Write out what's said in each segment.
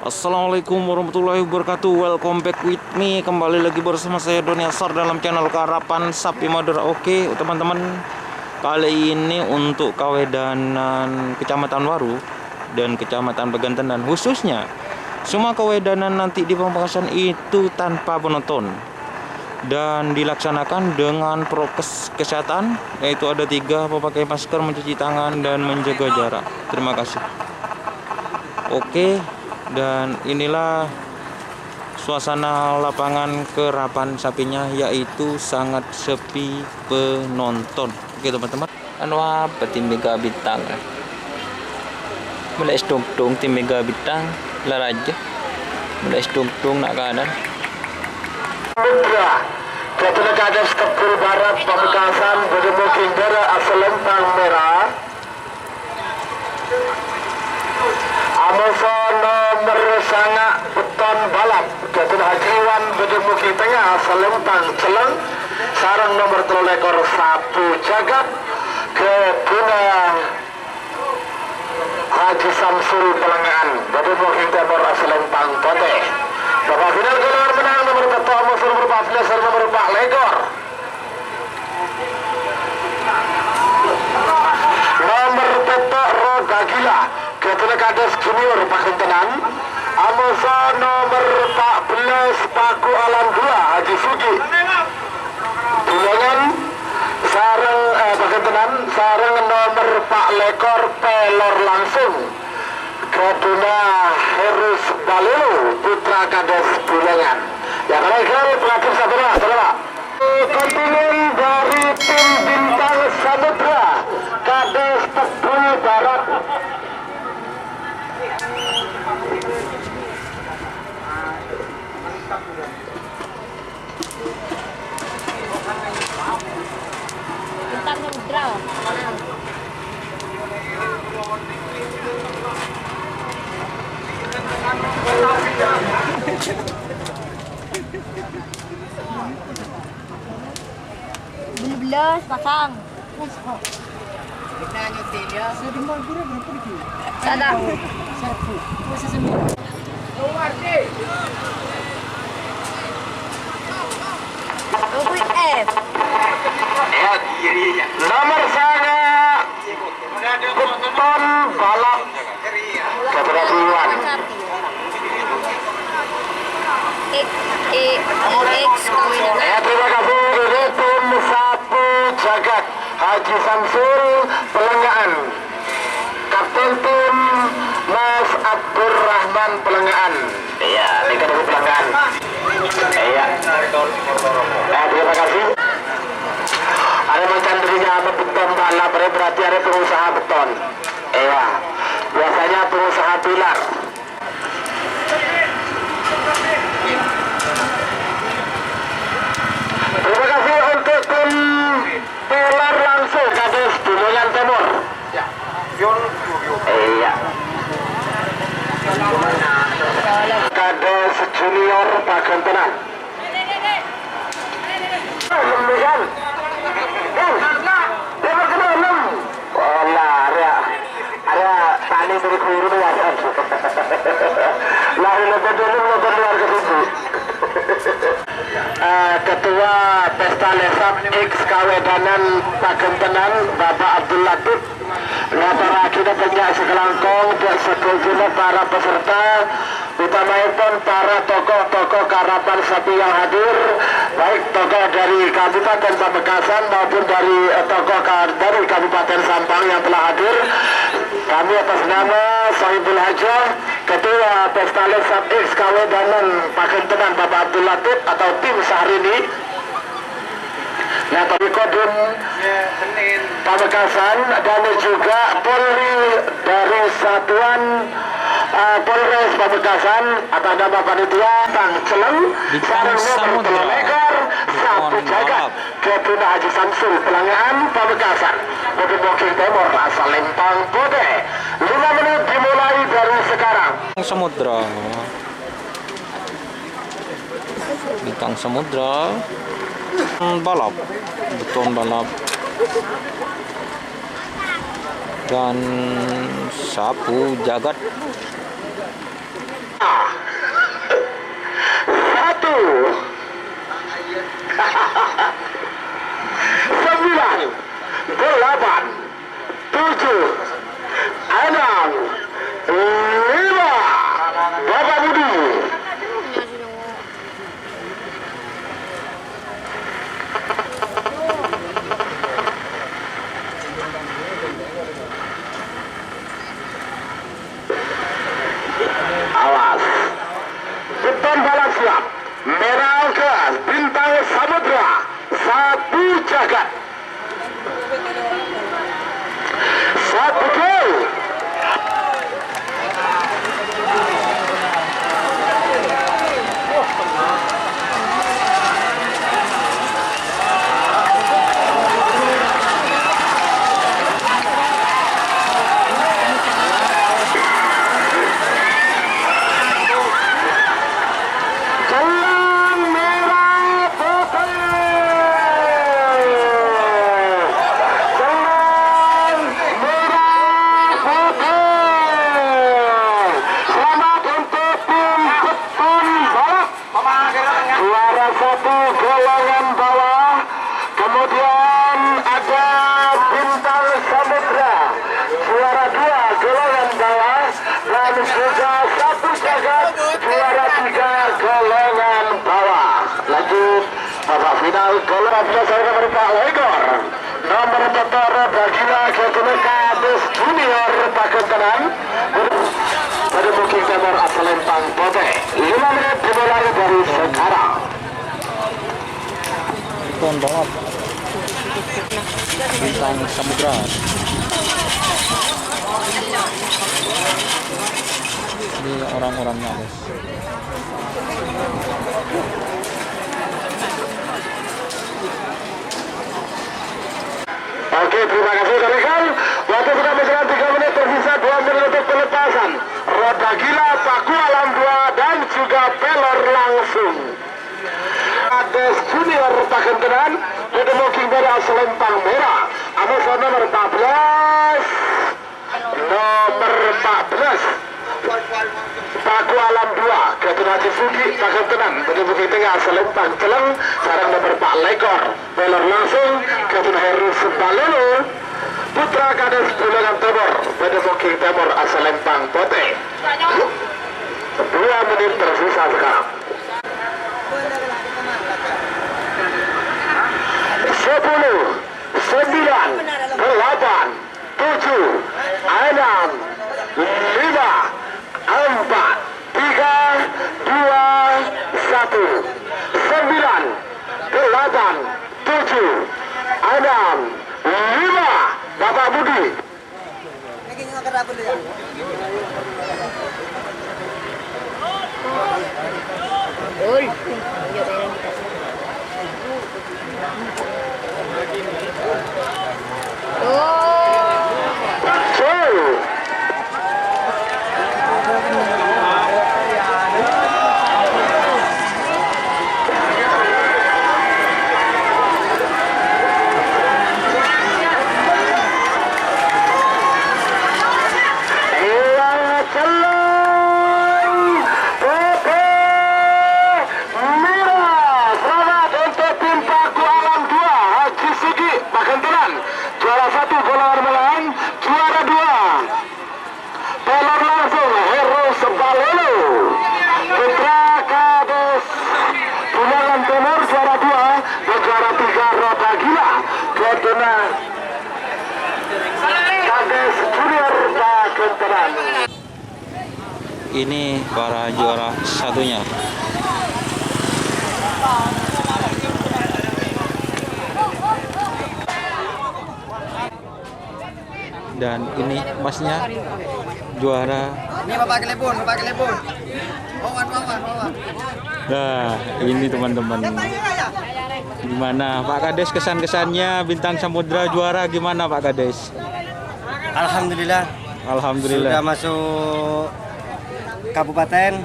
Assalamualaikum warahmatullahi wabarakatuh. Welcome back with me. Kembali lagi bersama saya Doni Asar dalam channel Karapan Sapi Madura. Oke teman-teman, kali ini untuk kawedanan Kecamatan Waru dan Kecamatan Pegantenan, khususnya semua kawedanan nanti di Pamekasan itu tanpa penonton dan dilaksanakan dengan prokes kesehatan, yaitu ada 3: memakai masker, mencuci tangan, dan menjaga jarak. Terima kasih. Oke, dan inilah suasana lapangan kerapan sapinya, yaitu sangat sepi penonton. Oke teman-teman, anu apa tim Mega Bintang mulai dong tim Mega Bintang lah aja mulai dong nak kanan Ketua Kades Kepul Barat Pamekasan bertemu Kindera Aselempang Merah Amoso nomor sanga beton balap Ketua Hajiwan bertemu Tengah Aselempang Celeng sarang nomor 3 ekor sapu jagat Ketua Haji Samsul Pelengahan bertemu Timur Aselempang Pote. Babak final keluar menang nomor ketua Amoso nomor 14 dan nomor 4 Legor. Nomor petok Roda Gila Ketua Kades Junior Pakentenan Amoso nomor 14 Paku Alam 2 Haji Sugi Tulangan sarang Pakentenan sarang nomor 4 Lekor Pelor Langsung Kedua Herus Balelu Putra Kades Bulangan. Yang terakhir pelatih saudara. Kontingen dari tim Bintang Samudra Kades Kepul Barat. Bintang Samudra. Belas pasang. Ada. Nomor saya beton balap keberaturan. Terima kasih dari tim sapu jagat Haji Samsul Pelengahan, Kapten tim Mas Abdurrahman Pelengahan. Iya, ini kedua Pelengahan. Iya. Terima kasih. Ada macam dirinya beton balap, berarti ada pengusaha beton. Iya. Biasanya pengusaha pilar. Terima kasih untuk tim pilar langsung Kades Bulangan Timur. Iya. Kades Junior Pakentenan. Lembikan. Timur kedua 6. Wala, ada tani dari kuru ya. Lari lebih dulu lebih luar ke situ. Ketua Pesta Lesap X Kawedanan Pakentenan Bapak Abdul Latif, para kita penyak sekelangkong dan sekelumnya para peserta, utamaipun para tokoh-tokoh karapan sapi yang hadir, baik tokoh dari Kabupaten Pamekasan maupun dari tokoh dari Kabupaten Sampang yang telah hadir. Kami atas nama Sahibul Hajah, Ketua Pesta Lesap X Kawedanan Pakentenan Bapak Abdul Latif atau tim Sahrini, nah tapi Kodim Pamekasan dan juga Polri dari Satuan Polres Pamekasan atas nama panitia Bang Celeng sarang nomor 3 ekor sapu jagat Ketua Haji Samsul Pelengahan Pamekasan Bukit Bokil Timur asal Lempang Pode. 5 menit dimulai dari sekarang. Samudra, Bintang Samudra balap, beton balap dan sapu jagat. Beton bola siap. Merah ke Bintang Samudra. Satu jagat. Satu gol. Jalan merah putih. Jalan merah putih. Selamat untuk tim Beton Balap. Juara 1 golongan bawah. Kemudian ada Bintang Samudra. Juara 2 golongan bawah. Dan juga satu jagat juara 3 golongan bawah. Lanjut babak final golongan saya nomor Pak Legor. Nomor motor Bagina Ketunekades Junior Pakentanan. Pada Bukit Timur Asalempang Pote. 5 menit dimulai dari sekarang. Beton balap Bintang Samudra. Ini orang-orangnya guys. Oke, terima kasih rekan. Waktu sudah berjalan 3 menit, tersisa 2 menit untuk pelepasan. Roda Gila, Paku Alam 2 dan juga pelor langsung. Ades Junior Pakentanan, Dedemoking Merah Selempang Merah. Amusan nomor 14. Nomor 14. Paku Alam 2, Ketunaji Sugi, Pakentanan, Dedemoking Tengah Selempang Celeng. Sarang nomor 4 Lekor, pelor langsung, Ketun Heru Sebalolo. Putra Kades Bulangan Timur, Dedemoking Timur Asalempang Pote. 2 menit tersisa sekarang. 10, 9, 8, 7, 6, 5, 4, 3, 2, 1. 9, 8, 7, 6, 5. Bapak Budi. Oi. Juara 1 golongan bawah, juara 2 pelor langsung Heru Sebalolo. Putra Kades Bulangan Timur juara 2 dan juara 3 Roda Gila Ketuna Kades Junior Pakentanan. Ini para juara satunya. Dan ini emasnya juara. Ini Bapak Kelebon, Bapak Kelebon. Wawan. Nah, ini teman-teman. Gimana Pak Kades kesan-kesannya Bintang Samudra juara gimana Pak Kades? Alhamdulillah. Alhamdulillah. Sudah masuk kabupaten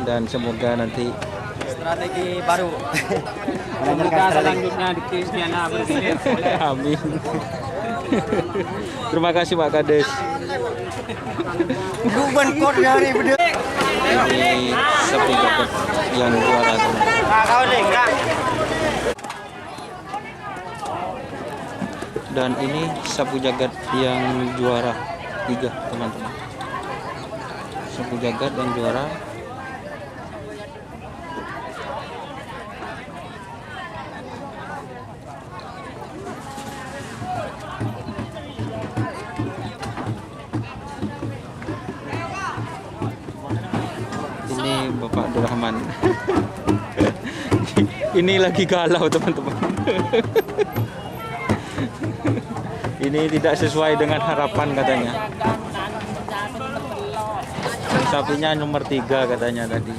Dan semoga nanti strategi baru. Semoga selanjutnya di Kristiana bergilir. amin. Terima kasih Pak Kades. Guban kor dari beda. Ini sapu jagat yang juara. Kau nih, Kak. Dan ini sapu jagat yang juara 3 teman-teman. Sapu jagat dan juara. Ini Bapak Abdurrahman. Ini lagi galau teman-teman. Ini tidak sesuai dengan harapan katanya. Sapinya nomor 3 katanya tadi.